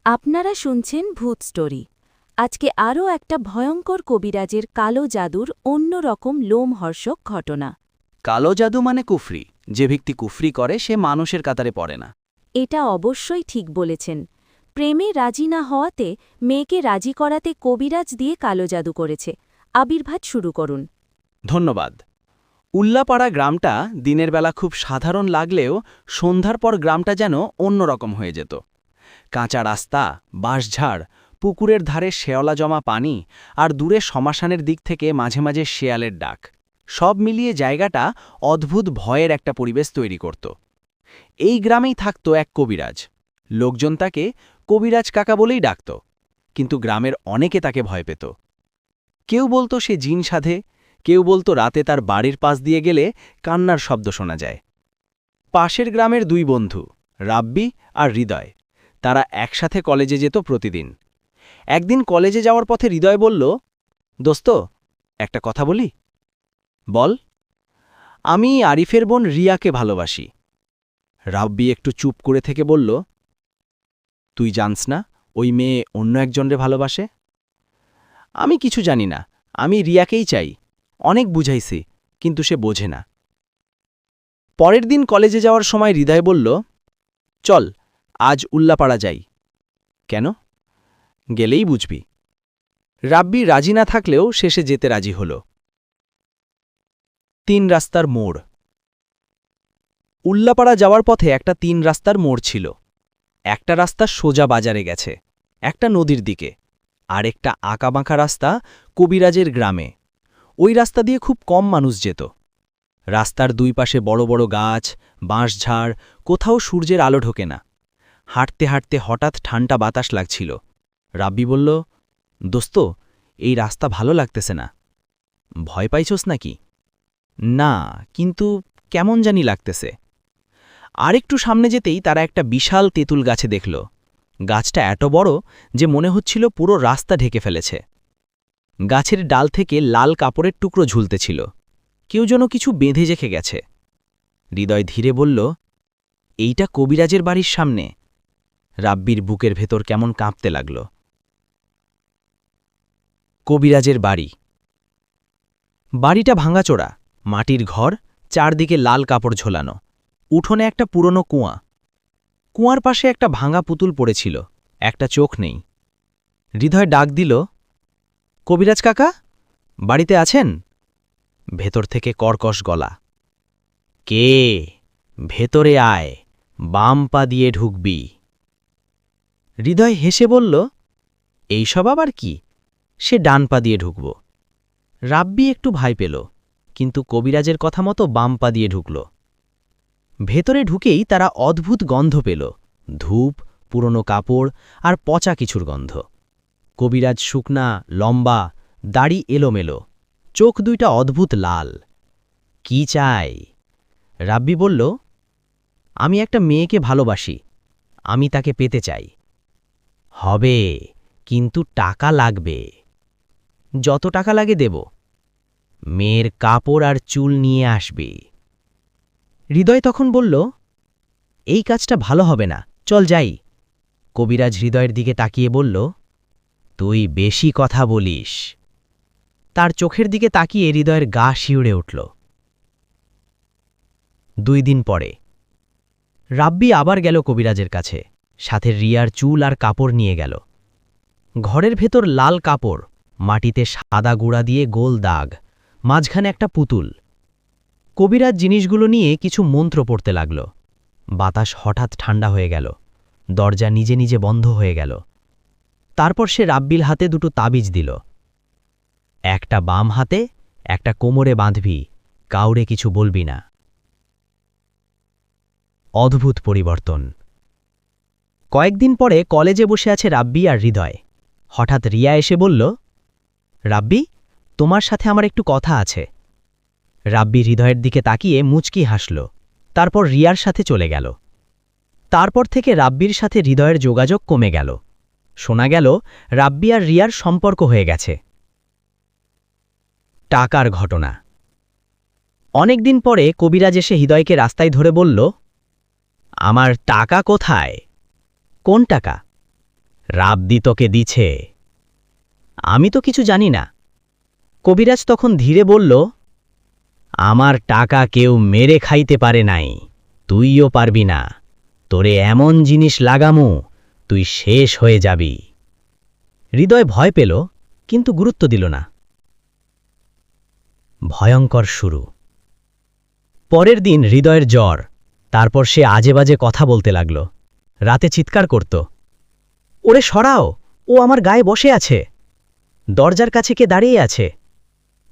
আপনারা শুনছেন ভূত স্টোরি। আজকে আরও একটা ভয়ঙ্কর কবিরাজের কালো জাদুর অন্যরকম লোমহর্ষক ঘটনা। কালো জাদু মানে কুফরি। যে ব্যক্তি কুফরি করে সে মানুষের কাতারে পড়ে না। এটা অবশ্যই ঠিক বলেছেন। প্রেমে রাজি না হওয়াতে মেয়েকে রাজি করাতে কবিরাজ দিয়ে কালো জাদু করেছে। আবির্ভাব শুরু করুন। ধন্যবাদ। উল্লাপাড়া গ্রামটা দিনের বেলা খুব সাধারণ লাগলেও সন্ধ্যার পর গ্রামটা যেন অন্যরকম হয়ে যেত। কাঁচা রাস্তা, বাঁশঝাড়, পুকুরের ধারে শেওলা জমা পানি আর দূরে শ্মশানের দিক থেকে মাঝে মাঝে শেয়ালের ডাক, সব মিলিয়ে জায়গাটা অদ্ভুত ভয়ের একটা পরিবেশ তৈরি করত। এই গ্রামেই থাকত এক কবিরাজ। লোকজন তাকে কবিরাজ কাকা বলেই ডাকত, কিন্তু গ্রামের অনেকে তাকে ভয় পেত। কেউ বলতো সে জিন সাধে, কেউ বলতো রাতে তার বাড়ির পাশ দিয়ে গেলে কান্নার শব্দ শোনা যায়। পাশের গ্রামের দুই বন্ধু, রাব্বি আর হৃদয়, তারা একসাথে কলেজে যেত প্রতিদিন। একদিন কলেজে যাওয়ার পথে হৃদয় বলল, দোস্ত, একটা কথা বলি। বল। আমি আরিফের বোন রিয়াকে ভালোবাসি। রাব্বি একটু চুপ করে থেকে বলল, তুই জানস না ওই মেয়ে অন্য একজনরে ভালোবাসে? আমি কিছু জানি না, আমি রিয়াকেই চাই। অনেক বুঝাইছি, কিন্তু সে বোঝে না। পরের দিন কলেজে যাওয়ার সময় হৃদয় বলল, চল আজ উল্লাপাড়া যাই। কেন? গেলেই বুঝবি। রাব্বি রাজি না থাকলেও শেষে যেতে রাজি হল। 3 রাস্তার মোড়। উল্লাপাড়া যাওয়ার পথে একটা 3 রাস্তার মোড় ছিল। একটা রাস্তা সোজা বাজারে গেছে, একটা নদীর দিকে, আর একটা আঁকাবাঁকা রাস্তা কবিরাজের গ্রামে। ওই রাস্তা দিয়ে খুব কম মানুষ যেত। রাস্তার দুই পাশে বড় বড় গাছ, বাঁশঝাড়, কোথাও সূর্যের আলো ঢোকে না। হাঁটতে হাঁটতে হঠাৎ ঠান্ডা বাতাস লাগছিল। রাব্বি বলল, দোস্ত, এই রাস্তা ভালো লাগতেছে না। ভয় পাইছস নাকি? না, কিন্তু কেমন জানি লাগতেছে। আরেকটু সামনে যেতেই তারা একটা বিশাল তেঁতুল গাছে দেখল। গাছটা এত বড় যে মনে হচ্ছিল পুরো রাস্তা ঢেকে ফেলেছে। গাছের ডাল থেকে লাল কাপড়ের টুকরো ঝুলতেছিল। কেউ যেন কিছু বেঁধে রেখে গেছে। হৃদয় ধীরে বলল, এইটা কবিরাজের বাড়ির সামনে। রাব্বির বুকের ভেতর কেমন কাঁপতে লাগল। কবিরাজের বাড়ি। বাড়িটা ভাঙাচোরা, মাটির ঘর, চারদিকে লাল কাপড় ঝোলানো। উঠোনে একটা পুরনো কুয়া। কুয়ার পাশে একটা ভাঙা পুতুল পড়েছিল, একটা চোখ নেই। হৃদয় ডাক দিল, কবিরাজ কাকা, বাড়িতে আছেন? ভেতর থেকে কর্কশ গলা, কে? ভেতরে আয়, বাম পা দিয়ে ঢুকবি। হৃদয় হেসে বলল, এইসব আবার কি? সে ডান পা দিয়ে ঢুকব। রাব্বি একটু ভয় পেল, কিন্তু কবিরাজের কথা মতো বাম পা দিয়ে ঢুকল। ভেতরে ঢুকেই তারা অদ্ভুত গন্ধ পেল, ধূপ, পুরনো কাপড় আর পচা কিছুর গন্ধ। কবিরাজ শুকনা, লম্বা, দাড়ি এলোমেলো, চোখ দুইটা অদ্ভুত লাল। কি চাই? রাব্বি বলল, আমি একটা মেয়েকে ভালোবাসি, আমি তাকে পেতে চাই। হবে, কিন্তু টাকা লাগবে। যত টাকা লাগে দেব। মেয়ের কাপড় আর চুল নিয়ে আসবে। হৃদয় তখন বলল, এই কাজটা ভালো হবে না, চল যাই। কবিরাজ হৃদয়ের দিকে তাকিয়ে বলল, তুই বেশি কথা বলিস। তার চোখের দিকে তাকিয়ে হৃদয়ের গা শিউড়ে উঠল। 2 দিন পরে রাব্বি আবার গেল কবিরাজের কাছে, সাথে রিয়ার চুল আর কাপড় নিয়ে গেল। ঘরের ভেতর লাল কাপড়, মাটিতে সাদা গুঁড়া দিয়ে গোল দাগ, মাঝখানে একটা পুতুল। কবিরাজ জিনিসগুলো নিয়ে কিছু মন্ত্র পড়তে লাগল। বাতাস হঠাৎ ঠান্ডা হয়ে গেল, দরজা নিজে নিজে বন্ধ হয়ে গেল। তারপর সে রাব্বিল হাতে 2টো তাবিজ দিল। একটা বাম হাতে, একটা কোমরে বাঁধবি, কাউরে কিছু বলবি না। অদ্ভুত পরিবর্তন। কয়েকদিন পরে কলেজে বসে আছে রাব্বি আর হৃদয়। হঠাৎ রিয়া এসে বলল, রাব্বি, তোমার সাথে আমার একটু কথা আছে। রাব্বি হৃদয়ের দিকে তাকিয়ে মুচকি হাসল, তারপর রিয়ার সাথে চলে গেল। তারপর থেকে রাব্বির সাথে হৃদয়ের যোগাযোগ কমে গেল। শোনা গেল রাব্বি আর রিয়ার সম্পর্ক হয়ে গেছে। টাকার ঘটনা। অনেকদিন পরে কবিরাজ এসে হৃদয়কে রাস্তায় ধরে বলল, আমার টাকা কোথায়? কোন টাকা? রাব্বি তোকে দিছে। আমি তো কিছু জানি না। কবিরাজ তখন ধীরে বলল, আমার টাকা কেউ মেরে খাইতে পারে নাই, তুইও পারবি না। তোরে এমন জিনিস লাগামু, তুই শেষ হয়ে যাবি। হৃদয় ভয় পেল, কিন্তু গুরুত্ব দিল না। ভয়ঙ্কর শুরু। পরের দিন হৃদয়ের জ্বর, তারপর সে আজেবাজে কথা বলতে লাগল। রাতে চিৎকার করত, ওরে সরাও, ও আমার গায়ে বসে আছে। দরজার কাছে কে দাঁড়িয়ে আছে?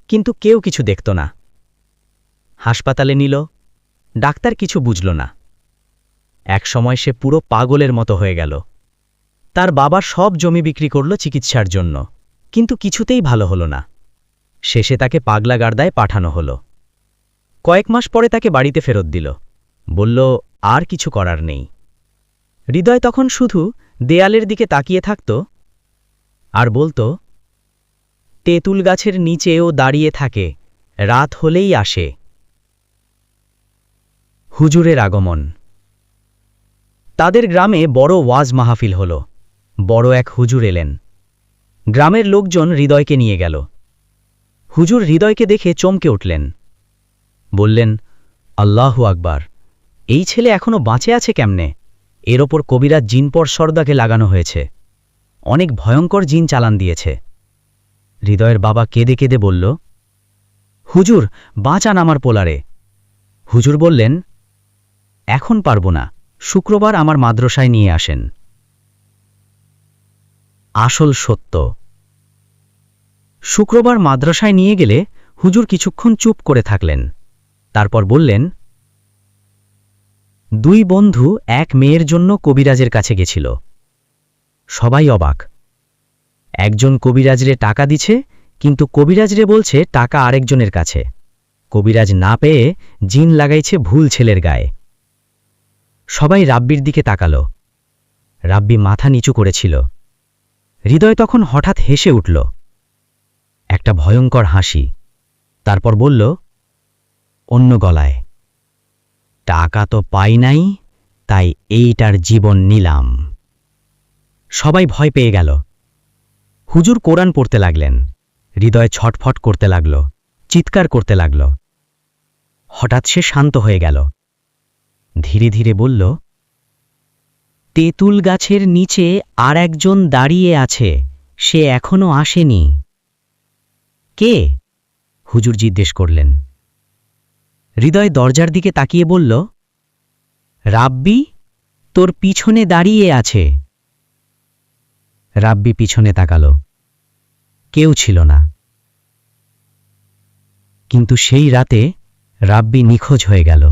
কিন্তু কেউ কিছু দেখত না। হাসপাতালে নিল, ডাক্তার কিছু বুঝল না। একসময় সে পুরো পাগলের মতো হয়ে গেল। তার বাবা সব জমি বিক্রি করল চিকিৎসার জন্য, কিন্তু কিছুতেই ভালো হলো না। শেষে তাকে পাগলাগারদায় পাঠানো হলো। কয়েক মাস পরে তাকে বাড়িতে ফেরত দিল, বলল আর কিছু করার নেই। হৃদয় তখন শুধু দেয়ালের দিকে তাকিয়ে থাকত আর বলত, তেঁতুল গাছের নিচেও দাঁড়িয়ে থাকে, রাত হলেই আসে। হুজুরের আগমন। তাদের গ্রামে বড় ওয়াজ মাহফিল হল। বড় এক হুজুর এলেন। গ্রামের লোকজন হৃদয়কে নিয়ে গেল। হুজুর হৃদয়কে দেখে চমকে উঠলেন। বললেন, আল্লাহু আকবার, এই ছেলে এখনো বাঁচে আছে কেমনে? এর ওপর কবিরাজ জিনপর সর্দাকে লাগানো হয়েছে। অনেক ভয়ঙ্কর জিন চালান দিয়েছে। হৃদয়ের বাবা কেঁদে কেঁদে বলল, হুজুর বাঁচান আমার পোলারে। হুজুর বললেন, এখন পারব না, শুক্রবার আমার মাদ্রাসায় নিয়ে আসেন। আসল সত্য। শুক্রবার মাদ্রাসায় নিয়ে গেলে হুজুর কিছুক্ষণ চুপ করে থাকলেন। তারপর বললেন, দুই বন্ধু এক মেয়ের জন্য কবিরাজের কাছে গেছিল। সবাই অবাক। একজন কবিরাজরে টাকা দিছে, কিন্তু কবিরাজরে বলছে টাকা আরেকজনের কাছে। কবিরাজ না পেয়ে জিন লাগাইছে ভুল ছেলের গায়ে। সবাই রাব্বির দিকে তাকাল। রাব্বি মাথা নিচু করেছিল। হৃদয় তখন হঠাৎ হেসে উঠল, একটা ভয়ঙ্কর হাসি। তারপর বলল অন্য গলায়, টাকা তো পাই নাই, তাই এইটার জীবন নিলাম। সবাই ভয় পেয়ে গেল। হুজুর কোরআন পড়তে লাগলেন। হৃদয় ছটফট করতে লাগল, চিৎকার করতে লাগল। হঠাৎ সে শান্ত হয়ে গেল। ধীরে ধীরে বলল, তেঁতুল গাছের নিচে আর একজন দাঁড়িয়ে আছে, সে এখনো আসেনি। কে? হুজুর জিজ্ঞেস করলেন। হৃদয় দরজার দিকে তাকিয়ে বলল, রাব্বি, তোর পিছনে দাঁড়িয়ে আছে। রাব্বি পিছনে তাকাল। কেউ ছিল না। কিন্তু সেই রাতে রাব্বি নিখোঁজ হয়ে গেল।